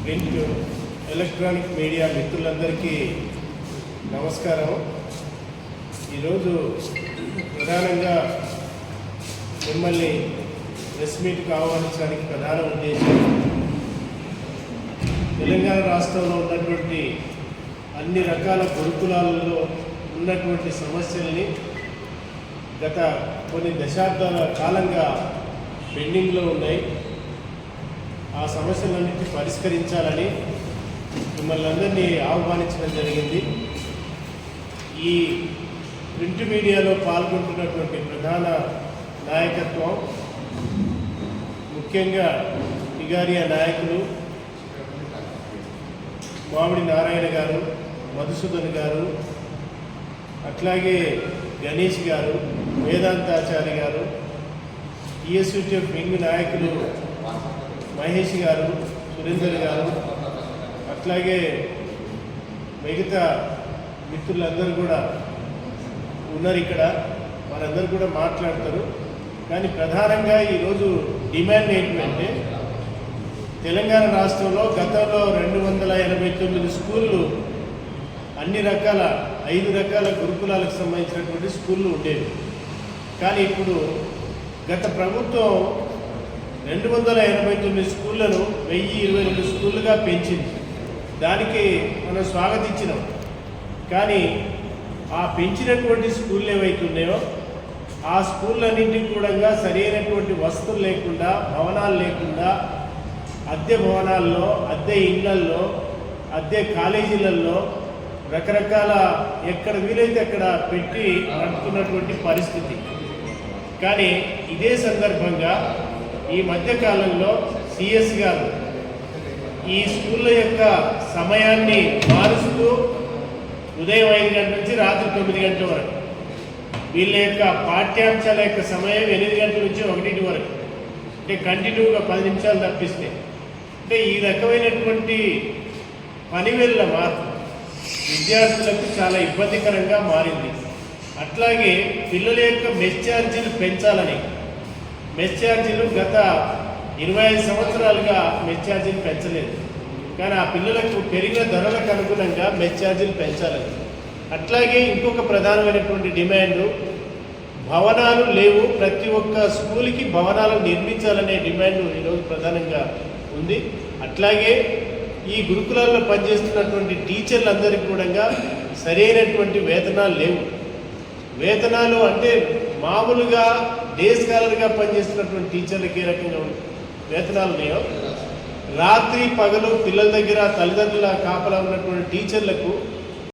Print electronic media మిత్రులందరికీ నమస్కారం. ఈరోజు ప్రధానంగా మిమ్మల్ని ప్రెస్ మీట్కి ఆహ్వానించడానికి ప్రధాన ఉద్దేశం తెలంగాణ రాష్ట్రంలో ఉన్నటువంటి అన్ని రకాల గురుకులాలలో ఉన్నటువంటి సమస్యల్ని గత కొన్ని దశాబ్దాల కాలంగా పెండింగ్లో ఉన్నాయి. ఆ సమస్యలన్నింటినీ పరిష్కరించాలని మిమ్మల్ని అందరినీ ఆహ్వానించడం జరిగింది. ఈ ప్రింట్ మీడియాలో పాల్గొంటున్నటువంటి ప్రధాన నాయకత్వం ముఖ్యంగా టిగారియా నాయకులు మామిడి నారాయణ గారు, మధుసూదన్ గారు, అట్లాగే గణేష్ గారు, వేదాంతాచారి గారు, టీఎస్యూటీఎఫ్ వింగ్ నాయకులు మహేష్ గారు, సురేందర్ గారు, అట్లాగే మిగతా మిత్రులందరూ కూడా ఉన్నారు ఇక్కడ. వారందరూ కూడా మాట్లాడతారు. కానీ ప్రధానంగా ఈరోజు డిమాండ్ ఏంటంటే తెలంగాణ రాష్ట్రంలో గతంలో 289 స్కూళ్ళు అన్ని రకాల 5 రకాల గురుకులాలకు సంబంధించినటువంటి స్కూళ్ళు ఉండేవి. కానీ ఇప్పుడు గత ప్రభుత్వం 289 స్కూళ్లను 1022 స్కూళ్ళుగా పెంచింది. దానికి మనం స్వాగతించినాం. కానీ ఆ పెంచినటువంటి స్కూళ్ళు ఏవైతే ఉన్నాయో ఆ స్కూళ్ళన్నింటికి కూడా సరైనటువంటి వసతులు లేకుండా, భవనాలు లేకుండా, అద్దె భవనాల్లో, అద్దె ఇళ్లల్లో, అద్దె కాలేజీలలో రకరకాల ఎక్కడ వీలైతే అక్కడ పెట్టి నడుపుతున్నటువంటి పరిస్థితి. కానీ ఇదే సందర్భంగా ఈ మధ్యకాలంలో సిఎస్ గారు ఈ స్కూళ్ళ యొక్క సమయాన్ని మారుస్తూ ఉదయం 5 గంటల నుంచి రాత్రి 9 గంటల వరకు, వీళ్ళ యొక్క పాఠ్యాంశాల యొక్క సమయం 8 గంటల నుంచి 1 వరకు, అంటే కంటిన్యూగా 10 నిమిషాలు తప్పిస్తే, అంటే ఈ రకమైనటువంటి పనివేళ్ళ మార్పు విద్యార్థులకు చాలా ఇబ్బందికరంగా మారింది. అట్లాగే పిల్లల యొక్క మెస్ ఛార్జీలు పెంచాలని, మెస్ ఛార్జీలు గత 25 సంవత్సరాలుగా మెస్ ఛార్జీలు పెంచలేదు. కానీ ఆ పిల్లలకు పెరిగిన ధరలకు అనుగుణంగా మెస్ ఛార్జీలు పెంచాలని. అట్లాగే ఇంకొక ప్రధానమైనటువంటి డిమాండు, భవనాలు లేవు, ప్రతి ఒక్క స్కూల్కి భవనాలు నిర్మించాలనే డిమాండ్ ఈరోజు ప్రధానంగా ఉంది. అట్లాగే ఈ గురుకులాల్లో పనిచేస్తున్నటువంటి టీచర్లందరికీ కూడా సరైనటువంటి వేతనాలు లేవు. వేతనాలు అంటే మామూలుగా డే స్కాలర్గా పనిచేస్తున్నటువంటి టీచర్లకి ఏ రకంగా వేతనాలు ఉన్నాయో, రాత్రి పగలు పిల్లల దగ్గర తల్లిదండ్రుల కాపలా ఉన్నటువంటి టీచర్లకు